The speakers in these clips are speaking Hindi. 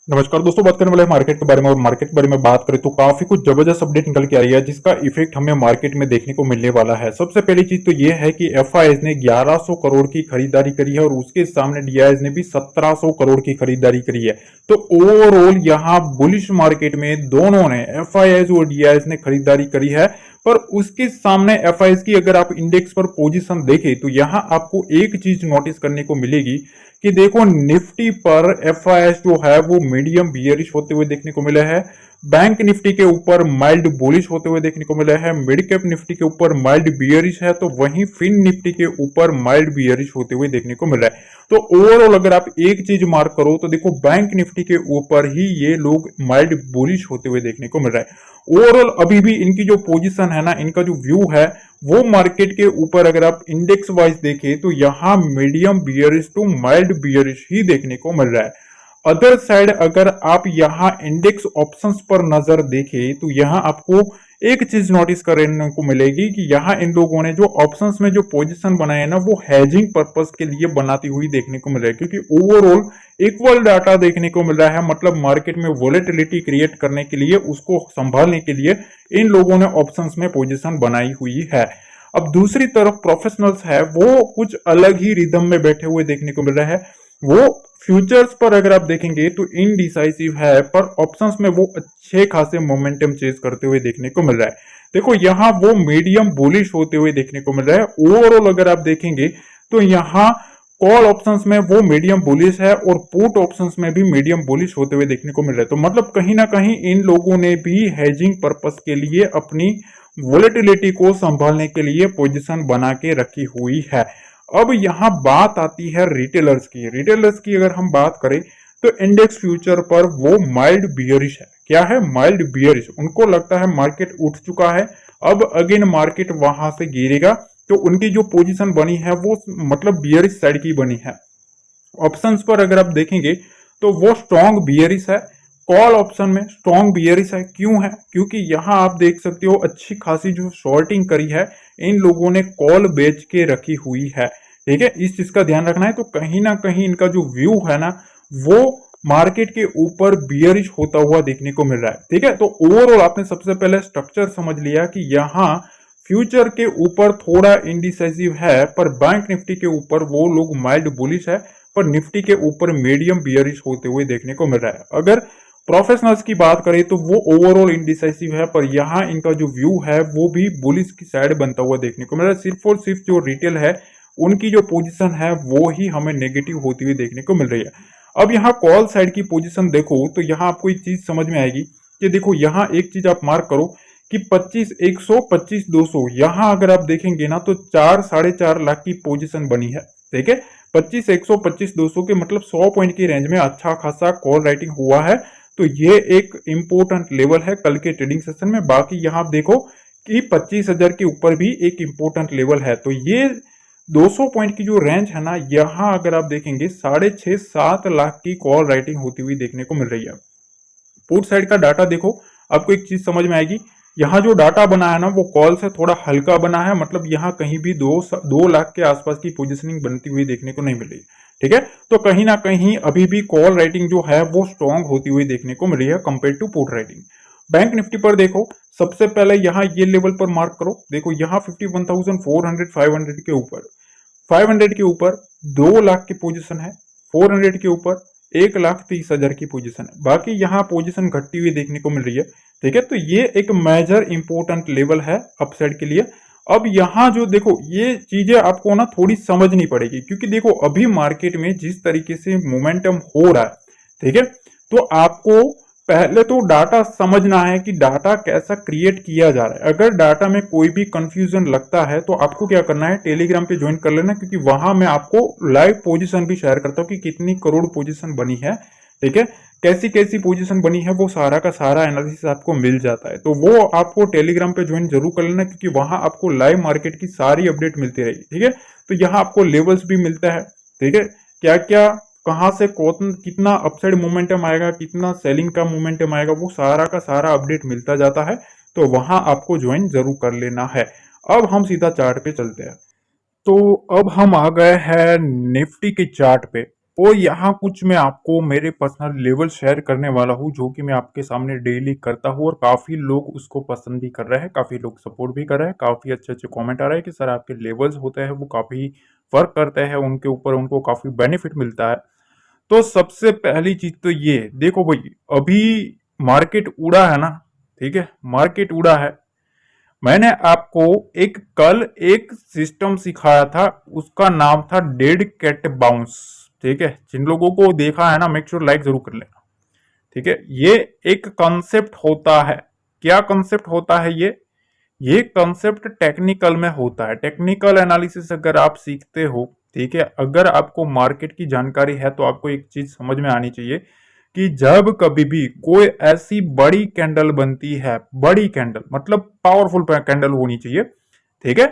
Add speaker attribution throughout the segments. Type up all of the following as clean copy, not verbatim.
Speaker 1: नमस्कार दोस्तों, बात करने वाले हैं मार्केट के बारे में। और मार्केट के बारे में बात करें तो काफी कुछ जबरदस्त अपडेट निकल के आ रही है जिसका इफेक्ट हमें मार्केट में देखने को मिलने वाला है। सबसे पहली चीज तो ये है कि एफआईआई ने 1100 करोड़ की खरीदारी करी है और उसके सामने डीआईएस ने भी 1700 करोड़ की खरीदारी करी है। तो ओवरऑल यहाँ बुलिश मार्केट में दोनों ने, एफआईआई और डीआईएस ने खरीदारी करी है। पर उसके सामने एफआईआई की अगर आप इंडेक्स पर पोजीशन देखें तो यहां आपको एक चीज नोटिस करने को मिलेगी कि देखो निफ्टी पर एफआईएस जो है वो मीडियम बियरिश होते हुए देखने को मिला है। बैंक निफ्टी के ऊपर माइल्ड बुलिश होते हुए देखने को मिला है। मिड कैप निफ्टी के ऊपर माइल्ड बियरिश है, तो वहीं फिन निफ्टी के ऊपर माइल्ड बियरिश होते हुए देखने को मिल रहा है। तो ओवरऑल अगर आप एक चीज मार्क करो तो देखो बैंक निफ्टी के ऊपर ही ये लोग माइल्ड बुलिश होते हुए देखने को मिल रहा है। ओवरऑल अभी भी इनकी जो पोजीशन है ना, इनका जो व्यू है वो मार्केट के ऊपर अगर आप इंडेक्स वाइज देखें तो यहां medium bearish to mild bearish ही देखने को मिल रहा है। अदर साइड अगर आप यहां इंडेक्स ऑप्शंस पर नजर देखें तो यहां आपको एक चीज नोटिस करने को मिलेगी कि यहां इन लोगों ने जो ऑप्शंस में जो पोजीशन बनाए है ना वो हेजिंग पर्पस के लिए बनाती हुई देखने को मिल रहा है, क्योंकि ओवरऑल इक्वल डाटा देखने को मिल रहा है। मतलब मार्केट में वोलेटिलिटी क्रिएट करने के लिए, उसको संभालने के लिए इन लोगों ने ऑप्शंस में पोजीशन बनाई हुई है। अब दूसरी तरफ प्रोफेशनल्स है वो कुछ अलग ही रिदम में बैठे हुए देखने को मिल रहा है। वो फ्यूचर्स पर अगर आप देखेंगे तो इनडिसाइसिव है, पर ऑप्शंस में वो अच्छे खासे मोमेंटम चेज करते हुए देखने को मिल रहा है। देखो यहाँ वो मीडियम बुलिश होते हुए देखने को मिल रहा है। ओवरऑल अगर आप देखेंगे तो यहाँ कॉल ऑप्शंस में वो मीडियम बुलिश है और पुट ऑप्शंस में भी मीडियम बुलिश होते हुए देखने को मिल रहा है। तो मतलब कहीं ना कहीं इन लोगों ने भी हेजिंग पर्पस के लिए अपनी वोलेटिलिटी को संभालने के लिए पोजीशन बना के रखी हुई है। अब यहां बात आती है रिटेलर्स की। रिटेलर्स की अगर हम बात करें तो इंडेक्स फ्यूचर पर वो माइल्ड बियरिश है। क्या है? Mild bearish. उनको लगता है मार्केट उठ चुका है, अब अगेन मार्केट वहां से गिरेगा। तो उनकी जो पोजीशन बनी है वो मतलब बियरिश साइड की बनी है। ऑप्शंस पर अगर आप देखेंगे तो वो स्ट्रॉन्ग बियरिश है। कॉल ऑप्शन में स्ट्रॉन्ग बियरिश है। क्यों है? क्योंकि यहां आप देख सकते हो अच्छी खासी जो शॉर्टिंग करी है इन लोगों ने कॉल बेच के रखी हुई है। ठीक है, इस चीज का ध्यान रखना है। तो कहीं ना कहीं इनका जो व्यू है ना वो मार्केट के ऊपर बियरिश होता हुआ देखने को मिल रहा है। ठीक है, तो ओवरऑल आपने सबसे पहले स्ट्रक्चर समझ लिया कि यहाँ फ्यूचर के ऊपर थोड़ा इंडिसाइसिव है, पर बैंक निफ्टी के ऊपर वो लोग माइल्ड बुलिश है, पर निफ्टी के ऊपर मीडियम बियरिश होते हुए देखने को मिल रहा है। अगर प्रोफेशनल्स की बात करें तो वो ओवरऑल इंडिसाइसिव है, पर यहाँ इनका जो व्यू है वो भी बुलिश की साइड बनता हुआ देखने को मिल रहा है। सिर्फ और सिर्फ जो रिटेल है उनकी जो पोजीशन है वो ही हमें नेगेटिव होती हुई देखने को मिल रही है। अब यहाँ कॉल साइड की पोजीशन देखो तो यहाँ आपको एक चीज समझ में आएगी कि देखो यहाँ एक चीज आप मार्क करो कि 25,100, 25,200 यहाँ अगर आप देखेंगे ना तो 4-4.5 लाख की पोजीशन बनी है। ठीक है, 25,100, 25,200 के मतलब 100 पॉइंट की रेंज में अच्छा खासा कॉल राइटिंग हुआ है। तो ये एक इंपॉर्टेंट लेवल है कल के ट्रेडिंग सेशन में। बाकी यहाँ आप देखो कि 25,000 के ऊपर भी एक इंपॉर्टेंट लेवल है। तो ये 200 पॉइंट की जो रेंज है ना, यहाँ अगर आप देखेंगे 6.5-7 लाख की कॉल राइटिंग होती हुई देखने को मिल रही है। पुट साइड का डाटा देखो, आपको एक चीज समझ में आएगी। यहाँ जो डाटा बना है ना वो कॉल से थोड़ा हल्का बना है। मतलब यहाँ कहीं भी 2 लाख के आसपास की पोजीशनिंग बनती हुई देखने को नहीं मिल रही। ठीक है, तो कहीं ना कहीं अभी भी कॉल राइटिंग जो है वो स्ट्रॉन्ग होती हुई देखने को मिल रही है compare to put writing. Bank Nifty पर देखो, सबसे पहले यहाँ ये लेवल पर मार्क करो। देखो यहाँ 51,400, 500 के ऊपर, 500 के ऊपर 2 लाख की पोजीशन है, 400 के ऊपर 1,30,000 की पोजीशन है। बाकी यहाँ पोजीशन घटती हुई देखने को मिल रही है। ठीक है, तो ये एक मेजर इंपॉर्टेंट लेवल है अपसाइड के लिए। अब यहाँ जो देखो ये चीजें आपको ना थोड़ी समझनी पड़ेगी, क्योंकि देखो अभी मार्केट में जिस तरीके से मोमेंटम हो रहा है, ठीक है, तो आपको पहले तो डाटा समझना है कि डाटा कैसा क्रिएट किया जा रहा है। अगर डाटा में कोई भी कंफ्यूजन लगता है तो आपको क्या करना है, टेलीग्राम पे ज्वाइन कर लेना, क्योंकि वहां मैं आपको लाइव पोजीशन भी शेयर करता हूँ कि कितनी करोड़ पोजीशन बनी है। ठीक है, कैसी कैसी पोजीशन बनी है वो सारा का सारा एनालिसिस आपको मिल जाता है। तो वो आपको टेलीग्राम पे ज्वाइन जरूर कर लेना, क्योंकि वहां आपको लाइव मार्केट की सारी अपडेट मिलती रहेगी। ठीक है, तो यहाँ आपको लेवल्स भी मिलता है। ठीक है, क्या क्या कहाँ से कौन कितना अपसाइड मोमेंटम आएगा, कितना सेलिंग का मोमेंटम आएगा, वो सारा का सारा अपडेट मिलता जाता है। तो वहां आपको ज्वाइन जरूर कर लेना है। अब हम सीधा चार्ट पे चलते हैं। तो अब हम आ गए हैं निफ्टी के चार्ट पे। और यहाँ कुछ मैं आपको मेरे पर्सनल लेवल शेयर करने वाला हूँ जो कि मैं आपके सामने डेली करता हूँ, और काफी लोग उसको पसंद भी कर रहे हैं, काफी लोग सपोर्ट भी कर रहे हैं, काफी अच्छे अच्छे कमेंट आ रहे हैं कि सर आपके लेवल्स होते हैं वो काफी वर्क करते हैं, उनके ऊपर उनको काफी बेनिफिट मिलता है। तो सबसे पहली चीज तो ये देखो भाई, अभी मार्केट उड़ा है ना, ठीक है, मार्केट उड़ा है। मैंने आपको कल एक सिस्टम सिखाया था, उसका नाम था डेड कैट बाउंस। ठीक है, जिन लोगों को देखा है ना, मेक श्योर लाइक जरूर कर लेना। ठीक है, ये एक कॉन्सेप्ट होता है। क्या कॉन्सेप्ट होता है ये कॉन्सेप्ट टेक्निकल में होता है। टेक्निकल एनालिसिस अगर आप सीखते हो, ठीक है, अगर आपको मार्केट की जानकारी है, तो आपको एक चीज समझ में आनी चाहिए कि जब कभी भी कोई ऐसी बड़ी कैंडल बनती है, बड़ी कैंडल मतलब पावरफुल कैंडल होनी चाहिए, ठीक है।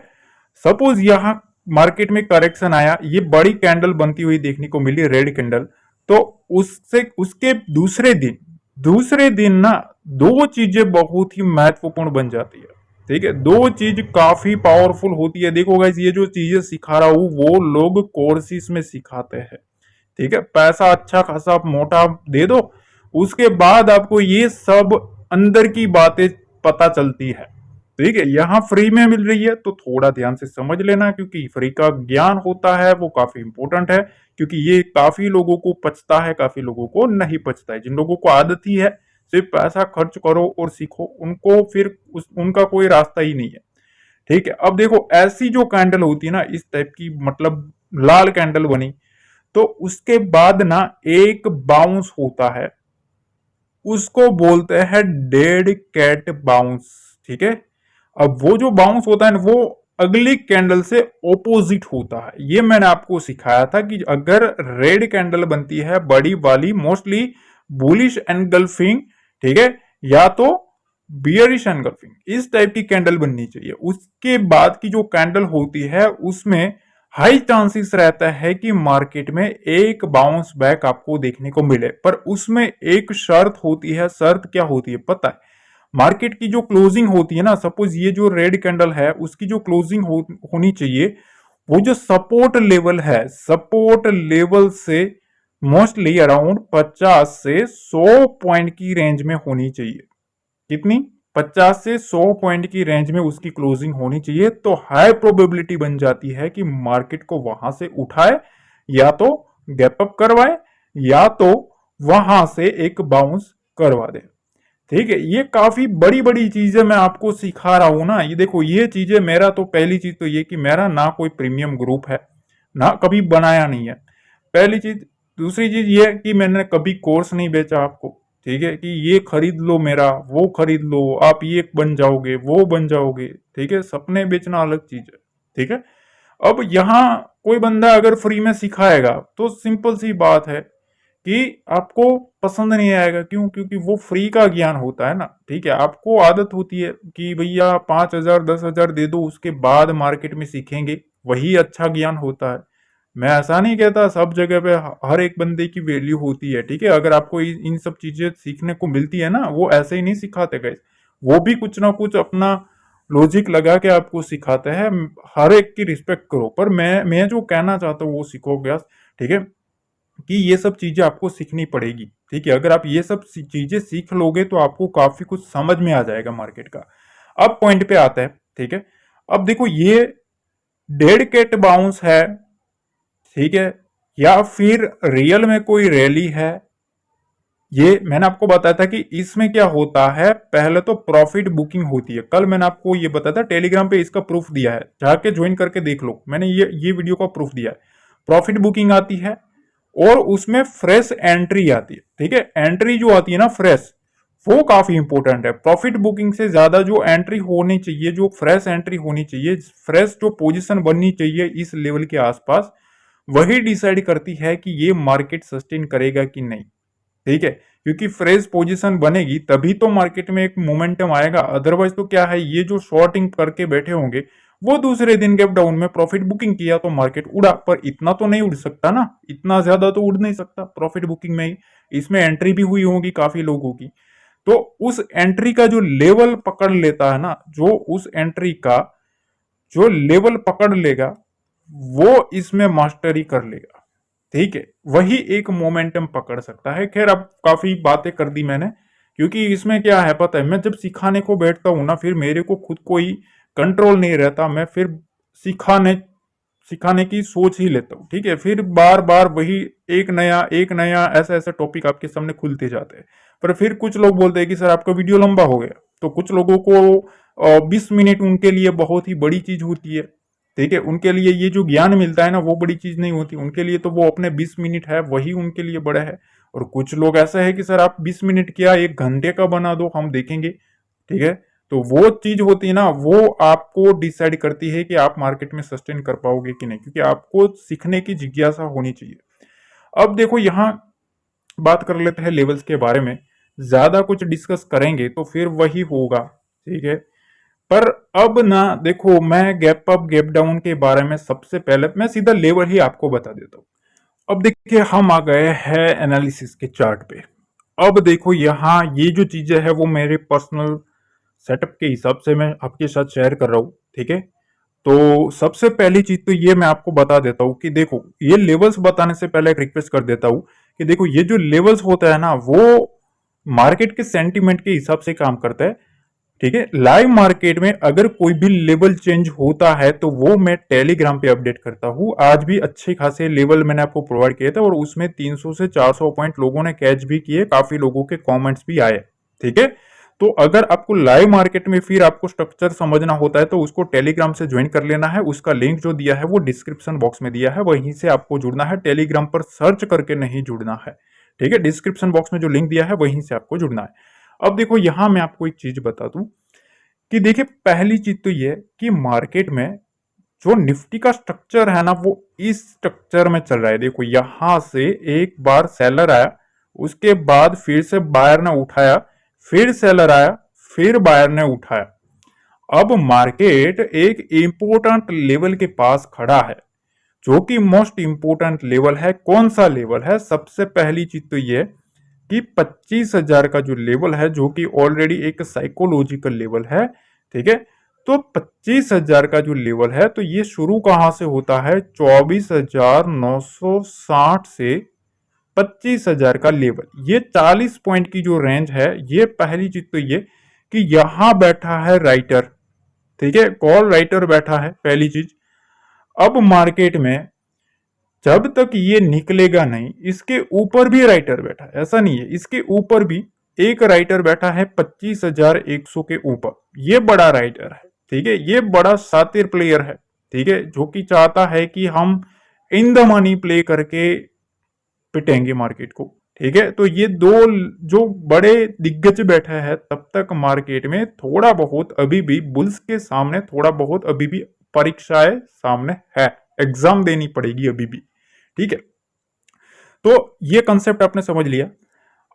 Speaker 1: सपोज यहां मार्केट में करेक्शन आया, ये बड़ी कैंडल बनती हुई देखने को मिली, रेड कैंडल, तो उससे उसके दूसरे दिन ना दो चीजें बहुत ही महत्वपूर्ण बन जाती है। ठीक है, दो चीज काफी पावरफुल होती है। देखो गाइस, ये जो चीजें सिखा रहा हूं वो लोग कोर्सेज में सिखाते हैं। ठीक है, पैसा अच्छा खासा मोटा दे दो, उसके बाद आपको ये सब अंदर की बातें पता चलती है। ठीक है, यहाँ फ्री में मिल रही है तो थोड़ा ध्यान से समझ लेना, क्योंकि फ्री का ज्ञान होता है वो काफी इंपॉर्टेंट है, क्योंकि ये काफी लोगों को पचता है, काफी लोगों को नहीं पचता है। जिन लोगों को आदत ही है सिर्फ पैसा खर्च करो और सीखो, उनको फिर उनका कोई रास्ता ही नहीं है। ठीक है, अब देखो ऐसी जो कैंडल होती है ना, इस टाइप की, मतलब लाल कैंडल बनी, तो उसके बाद ना एक बाउंस होता है, उसको बोलते हैं डेड कैट बाउंस। ठीक है, अब वो जो बाउंस होता है ना, वो अगली कैंडल से ऑपोजिट होता है। ये मैंने आपको सिखाया था कि अगर रेड कैंडल बनती है बड़ी वाली, मोस्टली बुलिश एनगल्फिंग, ठीक है, या तो बियरिश एनगल्फिंग, इस टाइप की कैंडल बननी चाहिए। उसके बाद की जो कैंडल होती है उसमें हाई चांसेस रहता है कि मार्केट में एक बाउंस बैक आपको देखने को मिले, पर उसमें एक शर्त होती है। शर्त क्या होती है पता है? मार्केट की जो क्लोजिंग होती है ना, सपोज ये जो रेड कैंडल है उसकी जो क्लोजिंग होनी चाहिए, वो जो सपोर्ट लेवल है, सपोर्ट लेवल से मोस्टली अराउंड 50 से 100 पॉइंट की रेंज में होनी चाहिए। कितनी? 50 से 100 पॉइंट की रेंज में उसकी क्लोजिंग होनी चाहिए, तो हाई प्रोबेबिलिटी बन जाती है कि मार्केट को वहां से उठाए, या तो गैप अप करवाए, या तो वहां से एक बाउंस करवा दे। ठीक है, ये काफी बड़ी बड़ी चीजें मैं आपको सिखा रहा हूं ना। ये देखो, ये चीजें, मेरा तो पहली चीज तो ये कि मेरा ना कोई प्रीमियम ग्रुप है, ना कभी बनाया नहीं है, पहली चीज। दूसरी चीज ये है कि मैंने कभी कोर्स नहीं बेचा आपको, ठीक है, कि ये खरीद लो मेरा, वो खरीद लो, आप ये बन जाओगे, वो बन जाओगे। ठीक है, सपने बेचना अलग चीज है। ठीक है, अब यहां कोई बंदा अगर फ्री में सिखाएगा तो सिंपल सी बात है कि आपको पसंद नहीं आएगा। क्यों? क्योंकि वो फ्री का ज्ञान होता है ना। ठीक है, आपको आदत होती है कि भैया 5,000 10,000 दे दो, उसके बाद मार्केट में सीखेंगे, वही अच्छा ज्ञान होता है। मैं ऐसा नहीं कहता सब जगह पे हर एक बंदे की वैल्यू होती है। ठीक है, अगर आपको इन सब चीजें सीखने को मिलती है ना, वो ऐसे ही नहीं सिखाते गए, वो भी कुछ ना कुछ अपना लॉजिक लगा के आपको सिखाते हैं। हर एक की रिस्पेक्ट करो, पर मैं जो कहना चाहता हूँ वो सीखो गया। ठीक है, कि ये सब चीजें आपको सीखनी पड़ेगी। ठीक है, अगर आप ये सब चीजें सीख लोगे तो आपको काफी कुछ समझ में आ जाएगा मार्केट का। अब पॉइंट पे आता है। ठीक है, अब देखो, ये डेड कैट बाउंस है, ठीक है, या फिर रियल में कोई रैली है। ये मैंने आपको बताया था कि इसमें क्या होता है, पहले तो प्रॉफिट बुकिंग होती है। कल मैंने आपको ये बताया था, टेलीग्राम पे इसका प्रूफ दिया है, जाके ज्वाइन करके देख लो, मैंने ये वीडियो का प्रूफ दिया है। प्रॉफिट बुकिंग आती है और उसमें फ्रेश एंट्री आती है। ठीक है, एंट्री जो आती है ना फ्रेश, वो काफी इंपॉर्टेंट है। प्रॉफिट बुकिंग से ज्यादा जो एंट्री होनी चाहिए, जो फ्रेश एंट्री होनी चाहिए, फ्रेश जो पोजीशन बननी चाहिए इस लेवल के आसपास, वही डिसाइड करती है कि ये मार्केट सस्टेन करेगा कि नहीं। ठीक है, क्योंकि फ्रेश पोजीशन बनेगी तभी तो मार्केट में एक मोमेंटम आएगा। अदरवाइज तो क्या है, ये जो शॉर्टिंग करके बैठे होंगे वो दूसरे दिन गैप डाउन में प्रॉफिट बुकिंग किया तो मार्केट उड़ा, पर इतना तो नहीं उड़ सकता ना, इतना ज्यादा तो उड़ नहीं सकता प्रॉफिट बुकिंग में ही। इसमें एंट्री भी हुई होगी काफी लोगों की, तो उस एंट्री का जो लेवल पकड़ लेता है ना, जो उस एंट्री का जो लेवल पकड़ लेगा वो इसमें मास्टरी कर लेगा। ठीक है, वही एक मोमेंटम पकड़ सकता है। खैर अब काफी बातें कर दी मैंने, क्योंकि इसमें क्या है पता है, मैं जब सिखाने को बैठता हूँ ना, फिर मेरे को खुद को ही कंट्रोल नहीं रहता, मैं फिर सिखाने सिखाने की सोच ही लेता हूँ। ठीक है, फिर बार बार वही एक नया ऐसा ऐसा टॉपिक आपके सामने खुलते जाते हैं। पर फिर कुछ लोग बोलते हैं कि सर आपका वीडियो लंबा हो गया। तो कुछ लोगों को 20 मिनट उनके लिए बहुत ही बड़ी चीज होती है। ठीक है, उनके लिए ये जो ज्ञान मिलता है ना, वो बड़ी चीज नहीं होती उनके लिए, तो वो अपने 20 मिनट है वही उनके लिए बड़ा है। और कुछ लोग ऐसा है कि सर आप 20 मिनट क्या 1 घंटे का बना दो, हम देखेंगे। ठीक है, तो वो चीज होती है ना, वो आपको डिसाइड करती है कि आप मार्केट में सस्टेन कर पाओगे कि नहीं, क्योंकि आपको सीखने की जिज्ञासा होनी चाहिए। अब देखो यहाँ बात कर लेते हैं लेवल्स के बारे में। ज्यादा कुछ डिस्कस करेंगे तो फिर वही होगा। ठीक है, पर अब ना देखो, मैं गैप अप गैप डाउन के बारे में सबसे पहले मैं सीधा लेवल ही आपको बता देता हूँ। अब देखिए हम आ गए हैं एनालिसिस के चार्ट पे। अब देखो यहाँ ये जो चीजें है वो मेरे पर्सनल सेटअप के हिसाब से मैं आपके साथ शेयर कर रहा हूँ। ठीक है, तो सबसे पहली चीज तो ये मैं आपको बता देता हूँ कि देखो, ये लेवल्स बताने से पहले एक रिक्वेस्ट कर देता हूँ कि देखो ये जो लेवल्स होता है ना, वो मार्केट के सेंटीमेंट के हिसाब से काम करता है। ठीक है, लाइव मार्केट में अगर कोई भी लेवल चेंज होता है तो वो मैं टेलीग्राम पे अपडेट करता हूँ। आज भी अच्छे खासे लेवल मैंने आपको प्रोवाइड किए थे और उसमें 300 से 400 पॉइंट लोगों ने कैच भी किए, काफी लोगों के कमेंट्स भी आए। ठीक है, तो अगर आपको लाइव मार्केट में फिर आपको स्ट्रक्चर समझना होता है तो उसको टेलीग्राम से ज्वाइन कर लेना है। उसका लिंक जो दिया है वो डिस्क्रिप्शन बॉक्स में दिया है, वहीं से आपको जुड़ना है। टेलीग्राम पर सर्च करके नहीं जुड़ना है। ठीक है, डिस्क्रिप्शन बॉक्स में जो लिंक दिया है वहीं से आपको जुड़ना है। अब देखो यहां मैं आपको एक चीज बता दूं कि देखिए, पहली चीज तो ये कि मार्केट में जो निफ्टी का स्ट्रक्चर है ना, वो इस स्ट्रक्चर में चल रहा है। देखो यहां से एक बार सेलर आया, उसके बाद फिर से बायर ने उठाया, फिर सेलर आया, फिर बायर ने उठाया। अब मार्केट एक इंपोर्टेंट लेवल के पास खड़ा है, जो कि मोस्ट इंपोर्टेंट लेवल है। कौन सा लेवल है? सबसे पहली चीज तो ये कि 25,000 का जो लेवल है, जो कि ऑलरेडी एक साइकोलॉजिकल लेवल है। ठीक है, तो 25,000 का जो लेवल है, तो ये शुरू कहां से होता है? 24,960 से 25,000 का लेवल, ये 40 पॉइंट की जो रेंज है। ये पहली चीज तो ये कि यहां बैठा है राइटर। ठीक है, कॉल राइटर बैठा है, पहली चीज। अब मार्केट में जब तक ये निकलेगा नहीं, इसके ऊपर भी राइटर बैठा है, ऐसा नहीं है, इसके ऊपर भी एक राइटर बैठा है 25,100 के ऊपर। ये बड़ा राइटर है। ठीक है, ये बड़ा शातिर प्लेयर है। ठीक है, जो कि चाहता है कि हम इन द मनी प्ले करके पिटेंगे मार्केट को। ठीक है, तो ये दो जो बड़े दिग्गज बैठे हैं, तब तक मार्केट में थोड़ा बहुत अभी भी बुल्स के सामने थोड़ा बहुत अभी भी परीक्षाएं सामने है, एग्जाम देनी पड़ेगी अभी भी। ठीक है, तो ये कंसेप्ट आपने समझ लिया।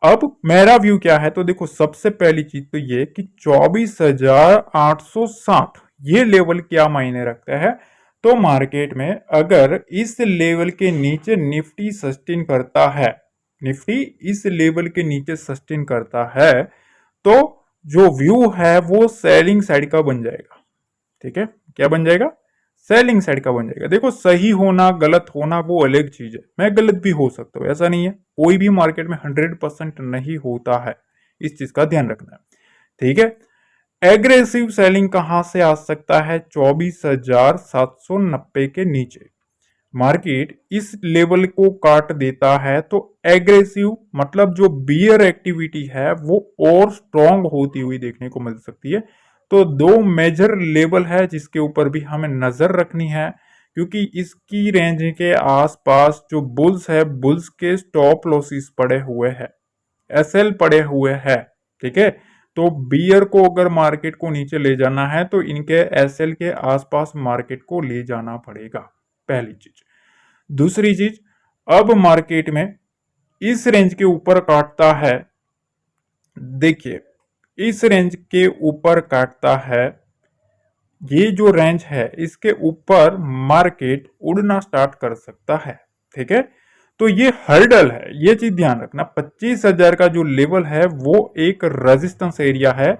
Speaker 1: अब मेरा व्यू क्या है? तो देखो सबसे पहली चीज तो ये कि 24,860 ये लेवल क्या मायने रखता है। तो मार्केट में अगर इस लेवल के नीचे निफ्टी सस्टेन करता है, निफ्टी इस लेवल के नीचे सस्टेन करता है, तो जो व्यू है वो सेलिंग साइड का बन जाएगा। ठीक है, क्या बन जाएगा? सेलिंग साइड का बन जाएगा। देखो सही होना गलत होना वो अलग चीज है, मैं गलत भी हो सकता हूँ, ऐसा नहीं है। कोई भी मार्केट में 100% नहीं होता है, इस चीज का ध्यान रखना है। ठीक है, एग्रेसिव सेलिंग कहां से आ सकता है? 24,790 के नीचे मार्केट इस लेवल को काट देता है, तो एग्रेसिव मतलब जो बियर एक्टिविटी है वो और स्ट्रांग होती हुई देखने को मिल सकती है। तो दो मेजर लेवल है जिसके ऊपर भी हमें नजर रखनी है, क्योंकि इसकी रेंज के आसपास जो बुल्स है, बुल्स के स्टॉप लॉसेस पड़े हुए हैं, एसएल पड़े हुए हैं। ठीक है, तो बियर को अगर मार्केट को नीचे ले जाना है तो इनके एसएल के आसपास मार्केट को ले जाना पड़ेगा, पहली चीज। दूसरी चीज, अब मार्केट में इस रेंज के ऊपर काटता है, देखिए इस रेंज के ऊपर काटता है, ये जो रेंज है इसके ऊपर मार्केट उड़ना स्टार्ट कर सकता है। ठीक है, तो ये हर्डल है, ये चीज ध्यान रखना। 25,000 का जो लेवल है वो एक रेजिस्टेंस एरिया है।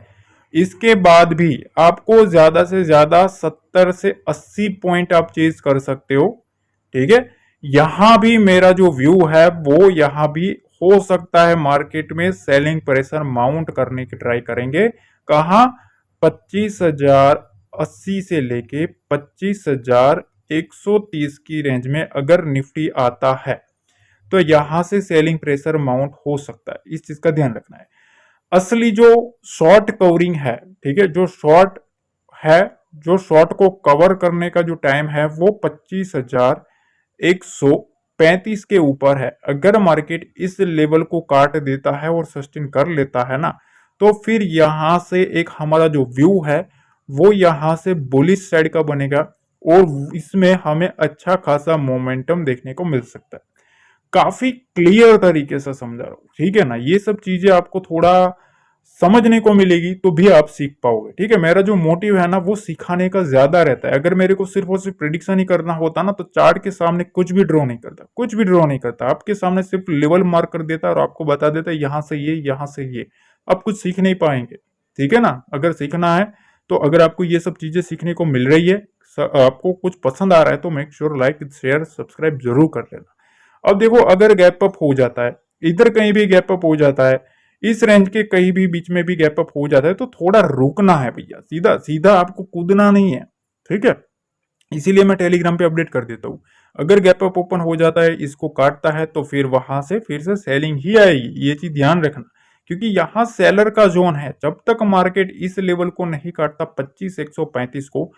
Speaker 1: इसके बाद भी आपको ज्यादा से ज्यादा 70 से 80 पॉइंट आप चेज कर सकते हो। ठीक है, यहां भी मेरा जो व्यू है वो यहां भी हो सकता है मार्केट में सेलिंग प्रेशर माउंट करने की ट्राई करेंगे। कहां? 25,080 से लेके 25,130 की रेंज में अगर निफ्टी आता है तो यहां से सेलिंग प्रेशर माउंट हो सकता है, इस चीज का ध्यान रखना है। असली जो शॉर्ट कवरिंग है, ठीक है, है जो शॉर्ट को कवर करने का जो टाइम है वो 25,135 के ऊपर है। अगर मार्केट इस लेवल को काट देता है और सस्टेन कर लेता है ना, तो फिर यहां से एक हमारा जो व्यू है वो यहां से बुलिश साइड का बनेगा और इसमें हमें अच्छा खासा मोमेंटम देखने को मिल सकता है। काफी क्लियर तरीके से समझा रहा हूं, ठीक है ना। ये सब चीजें आपको थोड़ा समझने को मिलेगी तो भी आप सीख पाओगे, ठीक है। मेरा जो मोटिव है ना वो सिखाने का ज्यादा रहता है। अगर मेरे को सिर्फ और सिर्फ प्रिडिक्शन ही करना होता ना तो चार्ट के सामने कुछ भी ड्रॉ नहीं करता, कुछ भी ड्रॉ नहीं करता। आपके सामने सिर्फ लेवल मार्क कर देता और आपको बता देता यहां से ये, यहां से ये। आप कुछ सीख नहीं पाएंगे, ठीक है ना। अगर सीखना है तो अगर आपको ये सब चीजें सीखने को मिल रही है, आपको कुछ पसंद आ रहा है तो make sure like share subscribe जरूर कर लेना। अब देखो, अगर गैप अप हो जाता है, इधर कहीं भी गैप अप हो जाता है, इस रेंज के कहीं भी बीच में भी गैप अप हो जाता है तो थोड़ा रुकना है भैया, सीधा सीधा आपको कूदना नहीं है, ठीक है। इसीलिए मैं टेलीग्राम पे अपडेट कर देता हूं। अगर गैप अप ओपन हो जाता है, इसको काटता है तो फिर वहां से फिर से सेलिंग ही आएगी, ये चीज ध्यान रखना। क्योंकि यहां सेलर का जोन है, जब तक मार्केट इस लेवल को नहीं काटता 25,135 को,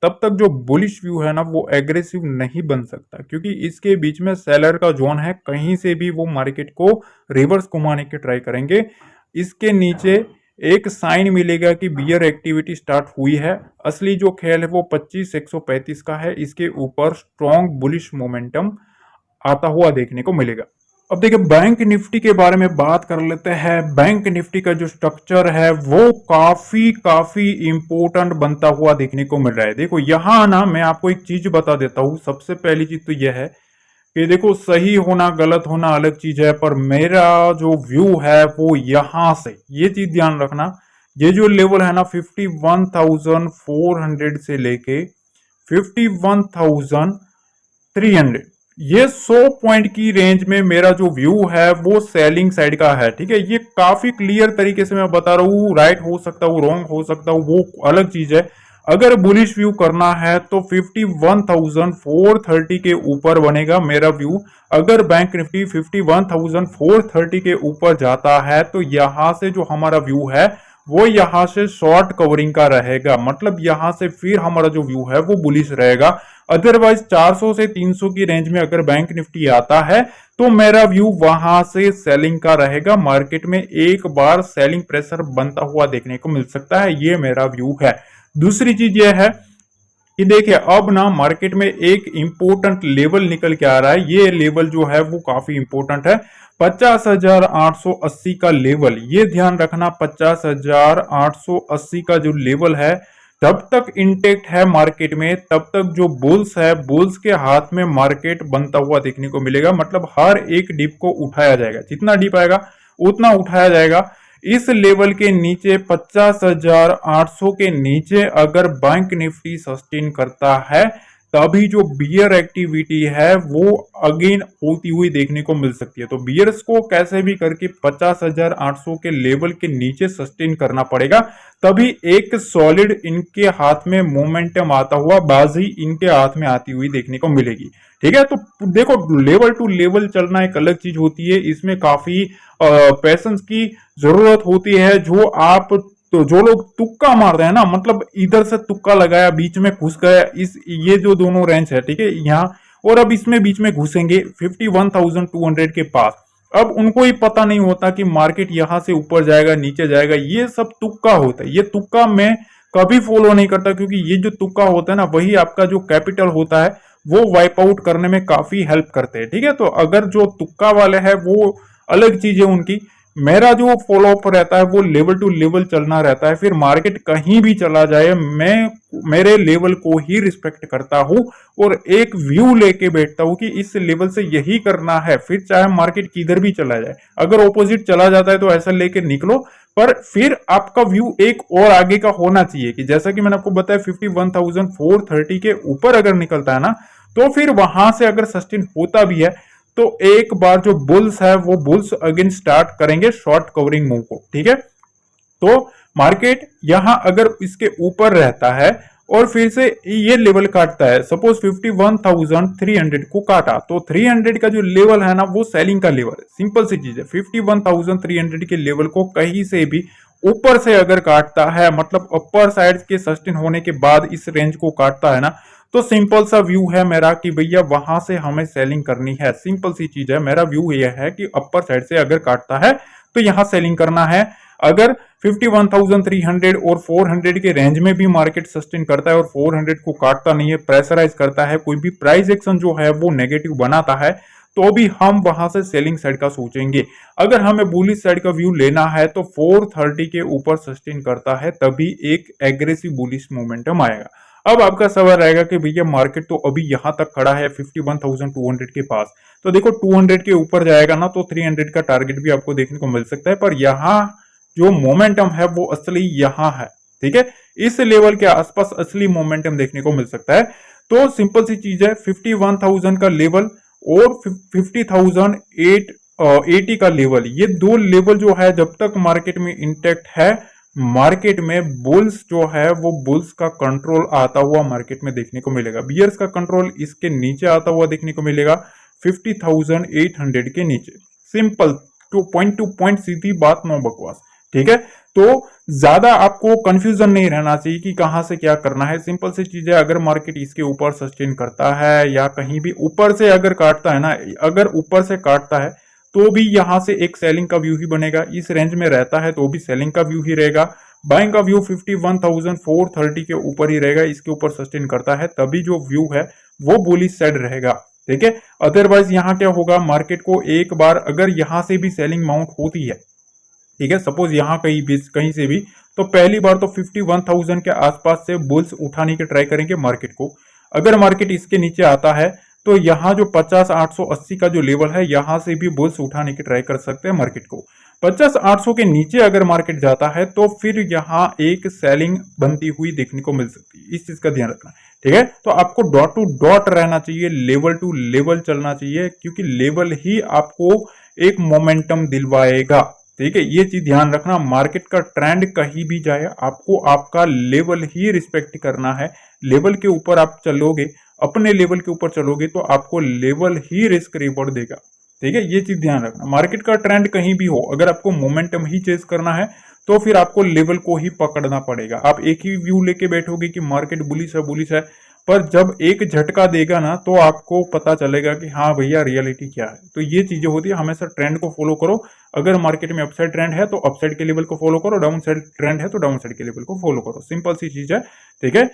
Speaker 1: तब तक जो बुलिश व्यू है ना वो एग्रेसिव नहीं बन सकता। क्योंकि इसके बीच में सेलर का जोन है, कहीं से भी वो मार्केट को रिवर्स घुमाने की ट्राई करेंगे। इसके नीचे एक साइन मिलेगा कि बियर एक्टिविटी स्टार्ट हुई है। असली जो खेल है वो 25,135 का है, इसके ऊपर स्ट्रॉन्ग बुलिश मोमेंटम आता हुआ देखने को मिलेगा। अब देखिए, बैंक निफ्टी के बारे में बात कर लेते हैं। बैंक निफ्टी का जो स्ट्रक्चर है वो काफी काफी इंपॉर्टेंट बनता हुआ देखने को मिल रहा है। देखो यहां ना मैं आपको एक चीज बता देता हूं। सबसे पहली चीज तो यह है कि देखो, सही होना गलत होना अलग चीज है, पर मेरा जो व्यू है वो यहां से, ये चीज ध्यान रखना, ये जो लेवल है ना 51,400 से लेके 51,300, ये 100 पॉइंट की रेंज में मेरा जो व्यू है वो सेलिंग साइड का है, ठीक है। ये काफी क्लियर तरीके से मैं बता रहा हूँ। राइट हो सकता हूँ, रॉन्ग हो सकता हूँ, वो अलग चीज है। अगर बुलिश व्यू करना है तो 51,430 के ऊपर बनेगा मेरा व्यू। अगर बैंक निफ्टी 51,430 के ऊपर जाता है तो यहां से जो हमारा व्यू है वो यहां से शॉर्ट कवरिंग का रहेगा, मतलब यहां से फिर हमारा जो व्यू है वो बुलिश रहेगा। अदरवाइज 400 से 300 की रेंज में अगर बैंक निफ्टी आता है तो मेरा व्यू वहां से सेलिंग का रहेगा। मार्केट में एक बार सेलिंग प्रेशर बनता हुआ देखने को मिल सकता है, ये मेरा व्यू है। दूसरी चीज यह है कि देखिए, अब ना मार्केट में एक इंपॉर्टेंट लेवल निकल के आ रहा है। ये लेवल जो है वो काफी इंपॉर्टेंट है, 50,880 का लेवल। ये ध्यान रखना, 50,880 का जो लेवल है तब तक इंटेक्ट है मार्केट में, तब तक जो बुल्स है, बुल्स के हाथ में मार्केट बनता हुआ देखने को मिलेगा। मतलब हर एक डिप को उठाया जाएगा, जितना डिप आएगा उतना उठाया जाएगा। इस लेवल के नीचे 50,800 के नीचे अगर बैंक निफ्टी सस्टेन करता है तभी जो बियर एक्टिविटी है वो अगेन होती हुई देखने को मिल सकती है। तो बियर्स को कैसे भी करके 50,800 के लेवल के नीचे सस्टेन करना पड़ेगा, तभी एक सॉलिड इनके हाथ में मोमेंटम आता हुआ, बाजी इनके हाथ में आती हुई देखने को मिलेगी, ठीक है। तो देखो, लेवल टू लेवल चलना एक अलग चीज होती है, इसमें काफी पैशंस की जरूरत होती है। तो जो लोग तुक्का मारते हैं ना, मतलब इधर से तुक्का लगाया, बीच में घुस गया, ये जो दोनों रेंज है, ठीक है, यहाँ और अब इसमें बीच में घुसेंगे 51,200 के पास। अब उनको ही पता नहीं होता कि मार्केट यहां से ऊपर जाएगा नीचे जाएगा, ये सब तुक्का होता है। ये तुक्का मैं कभी फॉलो नहीं करता, क्योंकि ये जो तुक्का होता है ना वही आपका जो कैपिटल होता है वो वाइप आउट करने में काफी हेल्प करते हैं, ठीक है। तो अगर जो तुक्का वाले हैं वो अलग चीज है उनकी। मेरा जो फॉलो अप रहता है वो लेवल टू लेवल चलना रहता है। फिर मार्केट कहीं भी चला जाए, मैं मेरे लेवल को ही रिस्पेक्ट करता हूं और एक व्यू लेके बैठता हूं कि इस लेवल से यही करना है, फिर चाहे मार्केट किधर भी चला जाए। अगर ऑपोजिट चला जाता है तो ऐसा लेके निकलो, पर फिर आपका व्यू एक और आगे का होना चाहिए कि जैसा कि मैंने आपको बताया 51,430 के ऊपर अगर निकलता है ना तो फिर वहां से अगर सस्टेन होता भी है तो एक बार जो बुल्स है वो बुल्स अगेन स्टार्ट करेंगे शॉर्ट कवरिंग मूव को, ठीक है। तो मार्केट यहां अगर इसके ऊपर रहता है और फिर से ये लेवल काटता है, सपोज 51,300 को काटा, तो 300 का जो लेवल है ना वो सेलिंग का लेवल है। सिंपल सी चीज है, 51,300 के लेवल को कहीं से भी ऊपर से अगर काटता है, मतलब अपर साइड के सस्टेन होने के बाद इस रेंज को काटता है ना, तो सिंपल सा व्यू है मेरा कि भैया वहां से हमें सेलिंग करनी है। सिंपल सी चीज है, मेरा व्यू यह है कि अपर साइड से अगर काटता है तो यहां सेलिंग करना है। अगर 51,300 और 400 के रेंज में भी मार्केट सस्टेन करता है और 400 को काटता नहीं है, प्रेशराइज करता है, कोई भी प्राइस एक्शन जो है वो नेगेटिव बनाता है, तो भी हम वहां से सेलिंग साइड का सोचेंगे। अगर हमें बुलिश साइड का व्यू लेना है तो 430 के ऊपर सस्टेन करता है तभी एक एग्रेसिव बुलिश मोमेंटम आएगा। अब आपका सवाल रहेगा कि भैया मार्केट तो अभी यहां तक खड़ा है 51,200 के पास, तो देखो 200 के ऊपर जाएगा ना तो 300 का टारगेट भी आपको देखने को मिल सकता है, पर यहां जो मोमेंटम है वो असली यहां है, ठीक है। इस लेवल के आसपास असली मोमेंटम देखने को मिल सकता है। तो सिंपल सी चीज है, 51,000 का लेवल और 50,880 का लेवल, ये दो लेवल जो है जब तक मार्केट में इंटैक्ट है, मार्केट में बुल्स जो है वो बुल्स का कंट्रोल आता हुआ मार्केट में देखने को मिलेगा। बियर्स का कंट्रोल इसके नीचे आता हुआ देखने को मिलेगा 50,800 के नीचे। सिंपल टू पॉइंट सीधी बात, नो बकवास, ठीक है। तो ज्यादा आपको कंफ्यूजन नहीं रहना चाहिए कि कहां से क्या करना है। सिंपल सी चीज है, अगर मार्केट इसके ऊपर सस्टेन करता है या कहीं भी ऊपर से अगर काटता है ना, अगर ऊपर से काटता है तो भी यहां से एक सेलिंग का व्यू ही बनेगा। इस रेंज में रहता है तो भी सेलिंग का व्यू ही रहेगा। बाइंग का व्यू 51,430 के ऊपर ही रहेगा। इसके ऊपर सस्टेन करता है तभी जो व्यू है वो बुलिश साइड रहेगा, ठीक है। अदरवाइज यहां क्या होगा, मार्केट को एक बार अगर यहां से भी सेलिंग माउंट होती है, ठीक है, सपोज यहां कहीं से भी, तो पहली बार तो 51,000 के आसपास से बुल्स उठाने की ट्राई करेंगे मार्केट को। अगर मार्केट इसके नीचे आता है तो यहां जो 50,880 का जो लेवल है, यहां से भी बुल्स उठाने की ट्राई कर सकते हैं मार्केट को। 50,800 के नीचे अगर मार्केट जाता है तो फिर यहां एक सेलिंग बनती हुई देखने को मिल सकती है। इस चीज का ध्यान रखना, ठीक है। तो आपको डॉट टू डॉट रहना चाहिए, लेवल टू लेवल चलना चाहिए, क्योंकि लेवल ही आपको एक मोमेंटम दिलवाएगा, ठीक है। ये चीज ध्यान रखना, मार्केट का ट्रेंड कहीं भी जाए आपको आपका लेवल ही रिस्पेक्ट करना है। लेवल के ऊपर आप चलोगे, अपने लेवल के ऊपर चलोगे तो आपको लेवल ही रिस्क रिवॉर्ड देगा, ठीक है। ये चीज ध्यान रखना, मार्केट का ट्रेंड कहीं भी हो, अगर आपको मोमेंटम ही चेज करना है तो फिर आपको लेवल को ही पकड़ना पड़ेगा। आप एक ही व्यू लेके बैठोगे कि मार्केट बुलिश है, पर जब एक झटका देगा ना तो आपको पता चलेगा कि हाँ भैया रियलिटी क्या है। तो ये चीजें होती है, हमेशा ट्रेंड को फॉलो करो। अगर मार्केट में अपसाइड ट्रेंड है तो अपसाइड के लेवल को फॉलो करो, डाउन साइड ट्रेंड है तो डाउन साइड के लेवल को फॉलो करो। सिंपल सी चीज है, ठीक है।